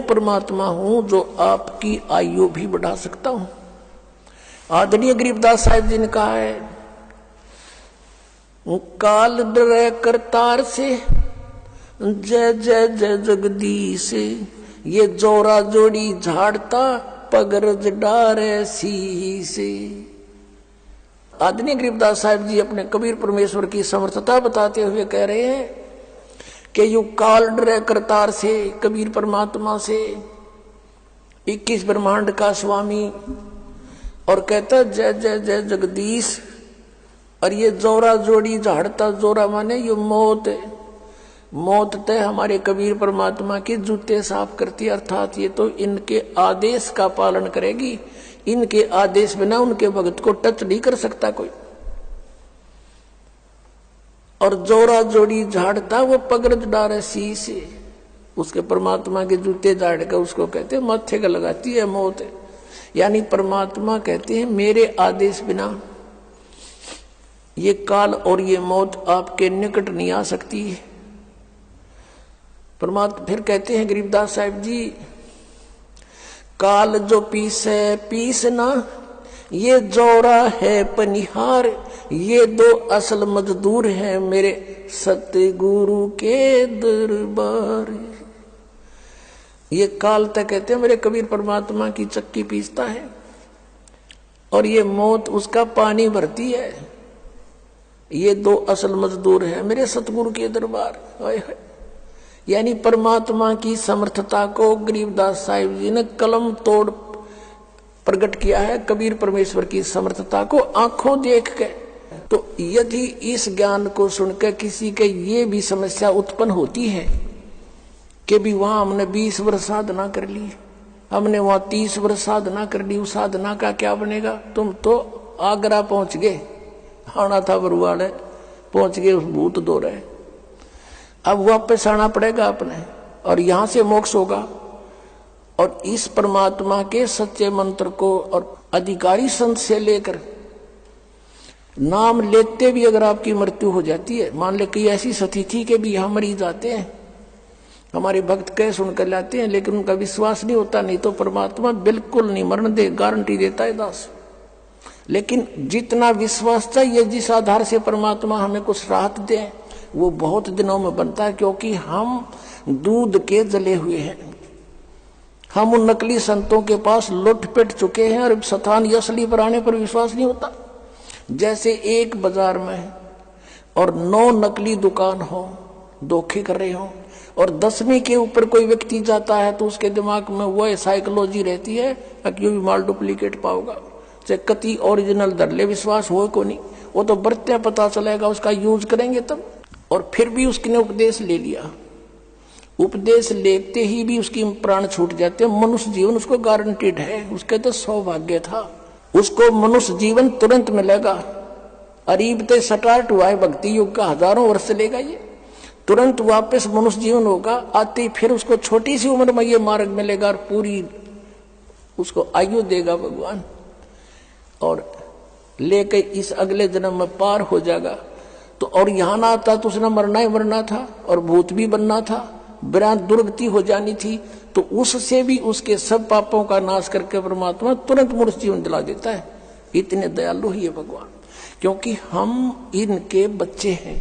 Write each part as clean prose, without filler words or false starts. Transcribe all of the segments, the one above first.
वो परमात्मा हूं जो आपकी आयु भी बढ़ा सकता हूं। आदरणीय गरीबदास साहिब जी ने कहा है, काल डरे करतार से, जय जय जय जगदीश, ये जोरा जोड़ी झाड़ता पगरज डारे सी से। आदरणीय गरीबदास साहिब जी अपने कबीर परमेश्वर की समर्थता बताते हुए कह रहे हैं कि यू काल डरे करतार से, कबीर परमात्मा से, 21 ब्रह्मांड का स्वामी, और कहता जय जय जय जगदीश। और ये जोरा जोड़ी झाड़ता, जोरा माने ये मौत है, मौत तय हमारे कबीर परमात्मा के जूते साफ करती है, अर्थात ये तो इनके आदेश का पालन करेगी, इनके आदेश बिना उनके भगत को टच नहीं कर सकता कोई। और जोरा जोड़ी झाड़ता वो पगरज डारे सी से, उसके परमात्मा के जूते झाड़ कर उसको कहते हैं माथे का लगाती है मौत। यानी परमात्मा कहते हैं मेरे आदेश बिना ये काल और ये मौत आपके निकट नहीं आ सकती है। परमात्मा फिर कहते हैं गरीबदास साहिब जी, काल जो पीसे पीसना, ये जोरा है पनिहार, ये दो असल मजदूर हैं मेरे सतगुरु के दरबार। ये काल तक कहते हैं मेरे कबीर परमात्मा की चक्की पीसता है, और ये मौत उसका पानी भरती है। ये दो असल मजदूर हैं मेरे सतगुरु के दरबार। यानी परमात्मा की समर्थता को गरीबदास साहिब जी ने कलम तोड़ प्रकट किया है, कबीर परमेश्वर की समर्थता को आंखों देख के। तो यदि इस ज्ञान को सुनकर किसी के ये भी समस्या उत्पन्न होती है कि भी वहां हमने 20 वर्ष साधना कर ली, हमने वहां 30 वर्ष साधना कर ली, उस साधना का क्या बनेगा? तुम तो आगरा पहुंच गए, आना था बरुआड़, पहुंच गए उस भूत दो रहे, अब वापस आना पड़ेगा अपने, और यहां से मोक्ष होगा। और इस परमात्मा के सच्चे मंत्र को और अधिकारी संत से लेकर नाम लेते भी अगर आपकी मृत्यु हो जाती है, मान ले कि ऐसी सती थी कि भी यहां मरीज आते हैं, हमारे भक्त कह सुनकर लाते हैं, लेकिन उनका विश्वास नहीं होता, नहीं तो परमात्मा बिल्कुल नहीं मरण दे, गारंटी देता है दास। लेकिन जितना विश्वास चाहिए, जिस आधार से परमात्मा हमें कुछ राहत दे, वो बहुत दिनों में बनता है, क्योंकि हम दूध के जले हुए हैं। हम उन नकली संतों के पास लुट पिट चुके हैं, और सतान असली पर आने पर विश्वास नहीं होता। जैसे एक बाजार में और 9 नकली दुकान हो, धोखे कर रहे हो, और 10वीं के ऊपर कोई व्यक्ति जाता है तो उसके दिमाग में वह साइकोलॉजी रहती है कि भी माल डुप्लीकेट पाओगा, चाहे कति ओरिजिनल धरले विश्वास हो को नहीं, वो तो बरत्या पता चलेगा, उसका यूज करेंगे तब। और फिर भी उसने उपदेश ले लिया, उपदेश लेते ही भी उसकी प्राण छूट जाते हैं। मनुष्य जीवन उसको गारंटेड है, उसके तो सौभाग्य था, उसको मनुष्य जीवन तुरंत मिलेगा। अरीब ते स्टार्ट हुआ है भक्ति युग का, हजारों वर्ष चलेगा, ये तुरंत वापस मनुष्य जीवन होगा। आते फिर उसको छोटी सी उम्र में ये मार्ग मिलेगा, और पूरी उसको आयु देगा भगवान, और लेके इस अगले जन्म में पार हो जाएगा। तो और यहां ना आता तो उसने मरना ही मरना था, और भूत भी बनना था, बिना दुर्गति हो जानी थी। तो उससे भी उसके सब पापों का नाश करके परमात्मा तुरंत मनुष्य जीवन दिला देता है। इतने दयालु ही है भगवान, क्योंकि हम इनके बच्चे हैं,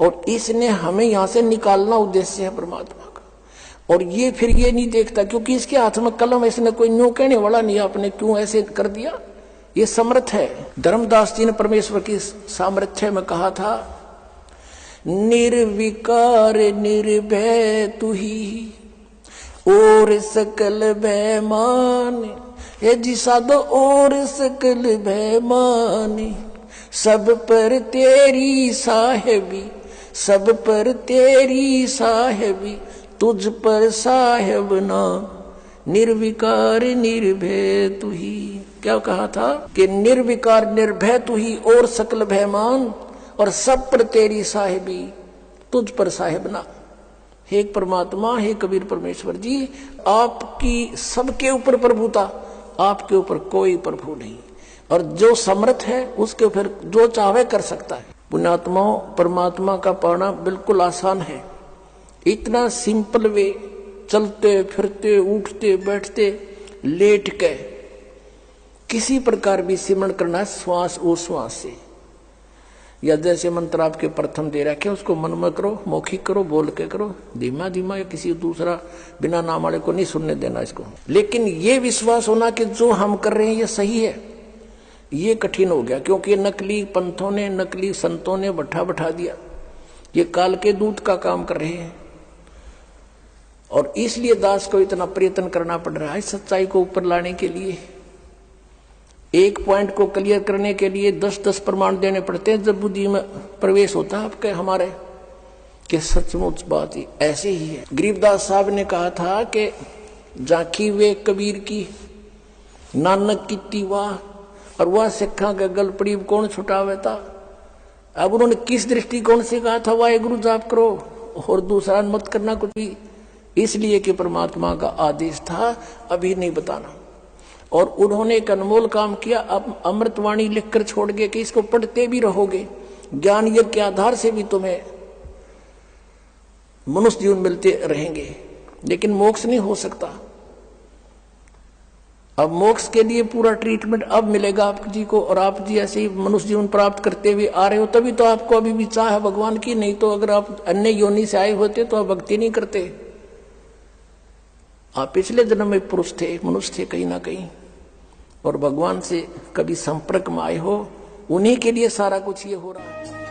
और इसने हमें यहां से निकालना उद्देश्य है परमात्मा का। और ये फिर ये नहीं देखता, क्योंकि इसके हाथ में कलम, इसने कोई न्यू कहने वाला नहीं, आपने क्यों ऐसे कर दिया, ये समर्थ है। धर्मदास जी ने परमेश्वर की सामर्थ्य में कहा था, निर्विकार निर्भय तू ही और सकल भय मान, हे जी साधो और सकल भय मान, सब पर तेरी साहेबी, सब पर तेरी साहेबी, तुझ पर साहेब ना, निर्विकार निर्भय तू ही। क्या कहा था कि निर्विकार निर्भय तू ही और सकल भय मान, और सब पर तेरी साहेबी, तुझ पर साहेब ना। हे परमात्मा, हे कबीर परमेश्वर जी, आपकी सबके ऊपर प्रभुता, आपके ऊपर कोई प्रभु नहीं, और जो समर्थ है उसके ऊपर जो चाहे कर सकता है। पुण्यात्माओं, परमात्मा का पाना बिल्कुल आसान है, इतना सिंपल वे चलते फिरते उठते बैठते लेट के किसी प्रकार भी सिमरण करना श्वास उश्वास से, या जैसे मंत्र आपके प्रथम दे रखे उसको मन में करो, मौखिक करो, बोल के करो, धीमा धीमा, या किसी दूसरा बिना नाम वाले को नहीं सुनने देना इसको। लेकिन ये विश्वास होना कि जो हम कर रहे हैं ये सही है, ये कठिन हो गया, क्योंकि नकली पंथों ने, नकली संतों ने बैठा दिया, ये काल के दूत का काम कर रहे हैं। और इसलिए दास को इतना प्रयत्न करना पड़ रहा है सच्चाई को ऊपर लाने के लिए। एक पॉइंट को क्लियर करने के लिए 10-10 प्रमाण देने पड़ते हैं जब बुद्धि में प्रवेश होता है आपके हमारे कि सचमुच बात ही ऐसे ही है। गरीबदास साहब ने कहा था कि झांकी वे कबीर की, नानक की तीवा, और वह सिखा के गल पड़ी कौन छुटावे था। अब उन्होंने किस दृष्टिकोण से कहा था वाहेगुरु जाप करो और दूसरा मत करना कुछ भी, इसलिए कि परमात्मा का आदेश था अभी नहीं बताना। और उन्होंने एक अनमोल काम किया, अब अमृतवाणी लिखकर छोड़ गए कि इसको पढ़ते भी रहोगे, ज्ञान यज्ञ के आधार से भी तुम्हें मनुष्य जीवन मिलते रहेंगे, लेकिन मोक्ष नहीं हो सकता। अब मोक्ष के लिए पूरा ट्रीटमेंट अब मिलेगा आप जी को, और आप जी ऐसे ही मनुष्य जीवन प्राप्त करते हुए आ रहे हो, तभी तो आपको अभी भी चाह है भगवान की। नहीं तो अगर आप अन्य योनि से आए होते तो आप भक्ति नहीं करते। आप पिछले जन्म में पुरुष थे, मनुष्य थे कहीं ना कहीं, और भगवान से कभी संपर्क में आए हो, उन्हीं के लिए सारा कुछ ये हो रहा है।